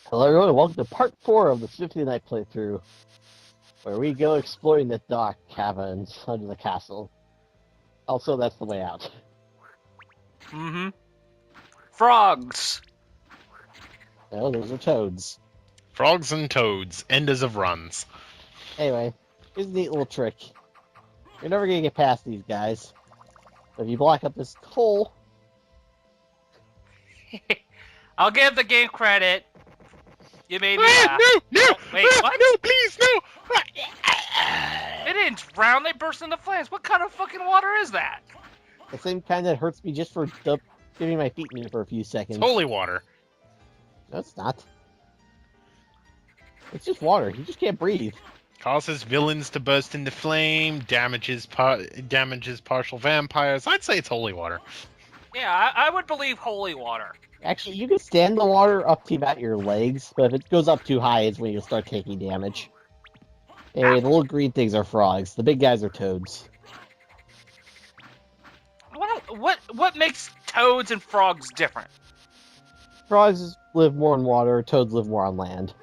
Hello everyone, and welcome to part 4 of the Symphony Night playthrough, where we go exploring the dark caverns under the castle. Also, that's the way out. Mm-hmm. Frogs! Oh, those are toads. Frogs and toads, enders of runs. Anyway, here's a neat little trick. You're never gonna get past these guys. So if you block up this hole... I'll give the game credit. You made me Ah, laugh. no! Oh, wait, Ah, what? No, please, no! They didn't drown, they burst into flames. What kind of fucking water is that? The same kind that hurts me just for giving my feet in for a few seconds. It's holy water. No, it's not. It's just water. You just can't breathe. Causes villains to burst into flame, damages partial vampires. I'd say it's holy water. Yeah, I would believe holy water. Actually, you can stand the water up to about your legs, but if it goes up too high, it's when you'll start taking damage. Hey, the little green things are frogs. The big guys are toads. What makes toads and frogs different? Frogs live more in water, toads live more on land.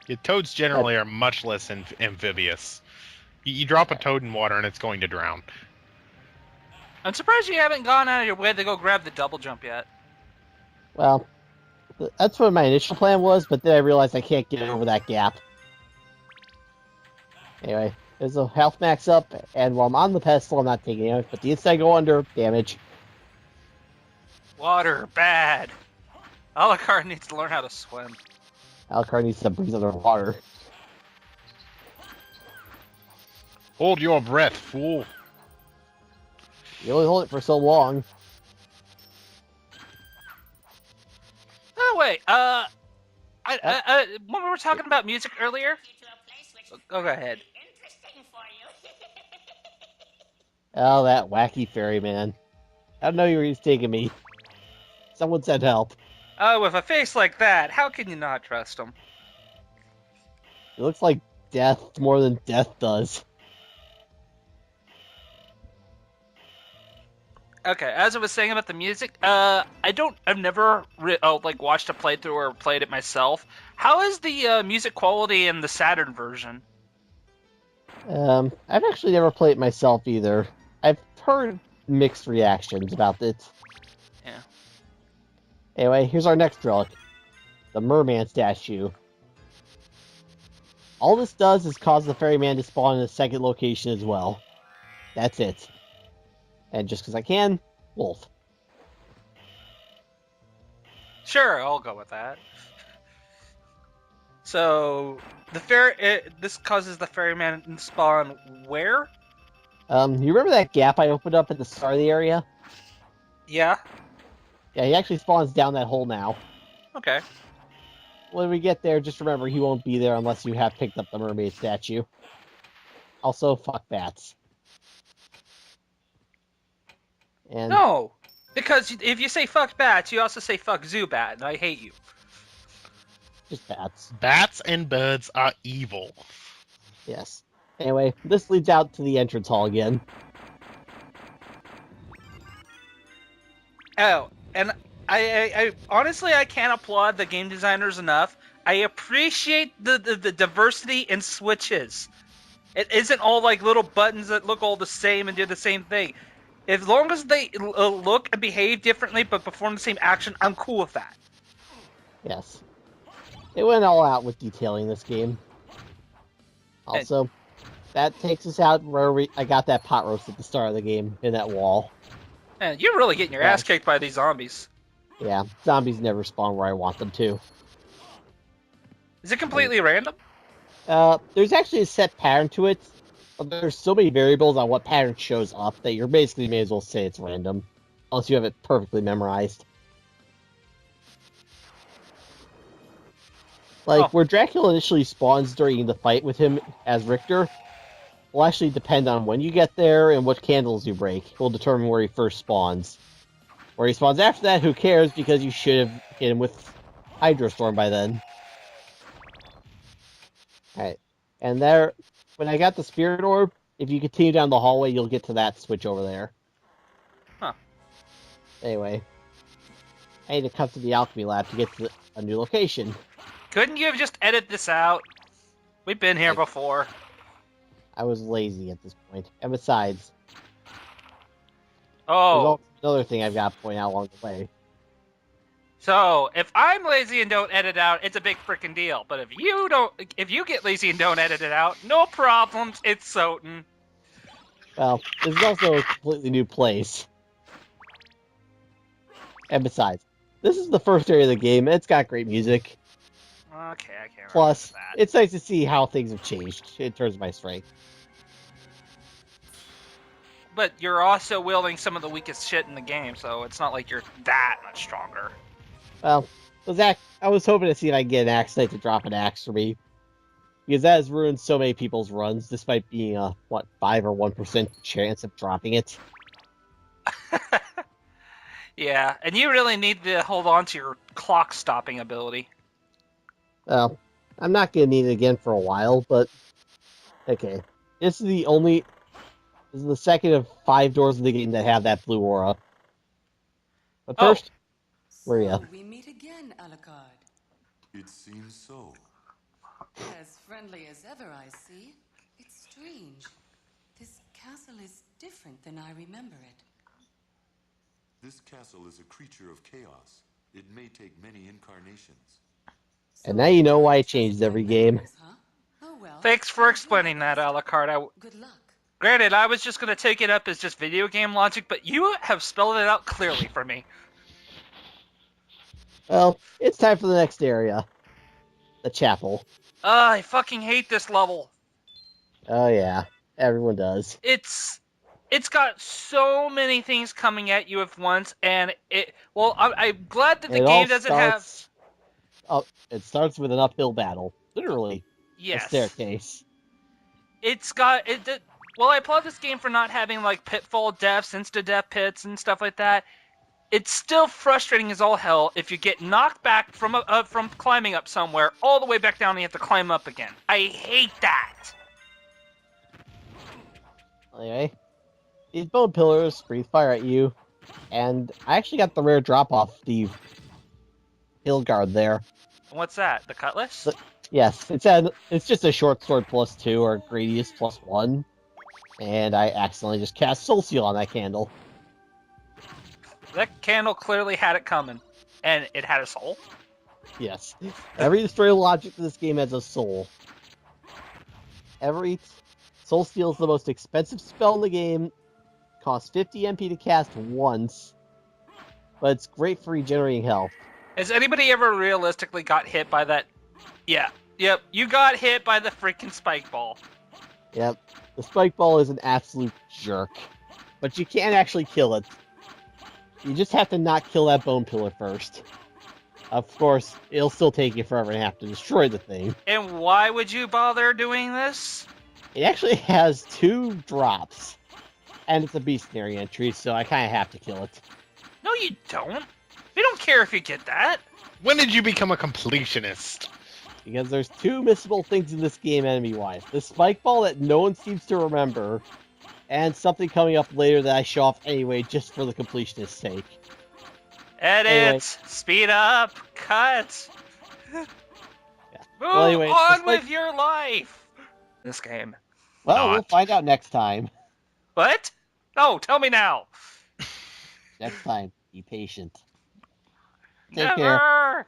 Yeah, toads generally are much less amphibious. You drop a toad in water and it's going to drown. I'm surprised you haven't gone out of your way to go grab the double jump yet. Well, that's what my initial plan was, but then I realized I can't get over that gap. Anyway, there's a health max up, and while I'm on the pedestal, I'm not taking damage, but the inside I go under, damage. Water, bad. Alucard needs to learn how to swim. Alucard needs to breathe underwater. Hold your breath, fool. You only hold it for so long. Oh wait, when we were talking about music earlier, go ahead. Oh, that wacky ferryman. I don't know where he's taking me. Someone said help. Oh, with a face like that, how can you not trust him? It looks like death more than death does. Okay, as I was saying about the music, I've never watched a playthrough or played it myself. How is the music quality in the Saturn version? I've actually never played it myself either. I've heard mixed reactions about it. Yeah. Anyway, here's our next relic. The merman statue. All this does is cause the ferryman to spawn in a second location as well. That's it. And just because I can, wolf. Sure, I'll go with that. So, this causes the ferryman to spawn where? You remember that gap I opened up at the start of the area? Yeah. Yeah, he actually spawns down that hole now. Okay. When we get there, just remember he won't be there unless you have picked up the mermaid statue. Also, fuck bats. And No, because if you say fuck bats, you also say fuck Zubat, and I hate you. just bats. Bats and birds are evil. Yes. Anyway, this leads out to the entrance hall again. Oh, and I honestly, I can't applaud the game designers enough. I appreciate the diversity in switches. It isn't all like little buttons that look all the same and do the same thing. As long as they look and behave differently but perform the same action, I'm cool with that. Yes. They went all out with detailing this game. Also, that takes us out where I got that pot roast at the start of the game, in that wall. Man, you're really getting your ass kicked by these zombies. Yeah, zombies never spawn where I want them to. Is it completely random? There's actually a set pattern to it. But there's so many variables on what pattern shows up that you basically may as well say it's random. Unless you have it perfectly memorized. Like, where Dracula initially spawns during the fight with him as Richter, will actually depend on when you get there and what candles you break. Will determine where he first spawns. Where he spawns after that, who cares, because you should have hit him with Hydrostorm by then. Alright. And there, when I got the Spirit Orb, if you continue down the hallway, you'll get to that switch over there. Huh. Anyway. I need to come to the alchemy lab to get to a new location. Couldn't you have just edited this out? We've been here before. I was lazy at this point. And besides, there's Oh, also another thing I've got to point out along the way. so if I'm lazy and don't edit out, it's a big freaking deal. But if you get lazy and don't edit it out, no problems. It's Soten. Well, this is also a completely new place. And besides, this is the first area of the game, and it's got great music. Okay, I can't. Plus, remember that. it's nice to see how things have changed in terms of my strength. But you're also wielding some of the weakest shit in the game, so it's not like you're that much stronger. Well, I was hoping to see if I can get an axe knight to drop an axe for me. Because that has ruined so many people's runs, despite being a, 5 or 1% chance of dropping it. Yeah, and you really need to hold on to your clock stopping ability. Well, I'm not going to need it again for a while, but... Okay. This is the second of 5 doors in the game that have that blue aura. But first, where are ya? So we meet again, Alucard. It seems so. As friendly as ever, I see. It's strange. This castle is different than I remember it. This castle is a creature of chaos. It may take many incarnations. And now you know why it changes every game. Huh? Oh, well. Thanks for explaining that, Alucard. Good luck. Granted, I was just going to take it up as just video game logic, but you have spelled it out clearly for me. Well, it's time for the next area. The chapel. I fucking hate this level. Oh yeah, everyone does. It's got so many things coming at you at once, and I'm glad that the game doesn't have... It starts with an uphill battle. Literally. Yes. A staircase. Well, I applaud this game for not having like pitfall deaths, insta-death pits, and stuff like that. It's still frustrating as all hell if you get knocked back from climbing up somewhere all the way back down and you have to climb up again. I hate that. Anyway, these bone pillars breathe fire at you, and I actually got the rare drop off the hill guard there. What's that? The cutlass? Yes, it's just a short sword +2 or Gradius +1, and I accidentally just cast Soul Seal on that candle. That candle clearly had it coming, and it had a soul. Yes, every destroyable object in this game has a soul. Soul Seal is the most expensive spell in the game. Costs 50 MP to cast once, but it's great for regenerating health. Has anybody ever realistically got hit by that? Yeah. Yep. You got hit by the freaking spike ball. Yep. The spike ball is an absolute jerk. But you can't actually kill it. You just have to not kill that bone pillar first. Of course, it'll still take you forever and have to destroy the thing. And why would you bother doing this? It actually has 2 drops. And it's a bestiary entry, so I kind of have to kill it. No, you don't. We don't care if you get that. When did you become a completionist? Because there's 2 missable things in this game enemy-wise. The spike ball that no one seems to remember, and something coming up later that I show off anyway just for the completionist's sake. Edit! Anyway. Speed up! Cut! Yeah. Move Well, anyway, on with your life! This game. Well, we'll Not. find out next time. What? No, tell me now! Next time, be patient. Take care. Never!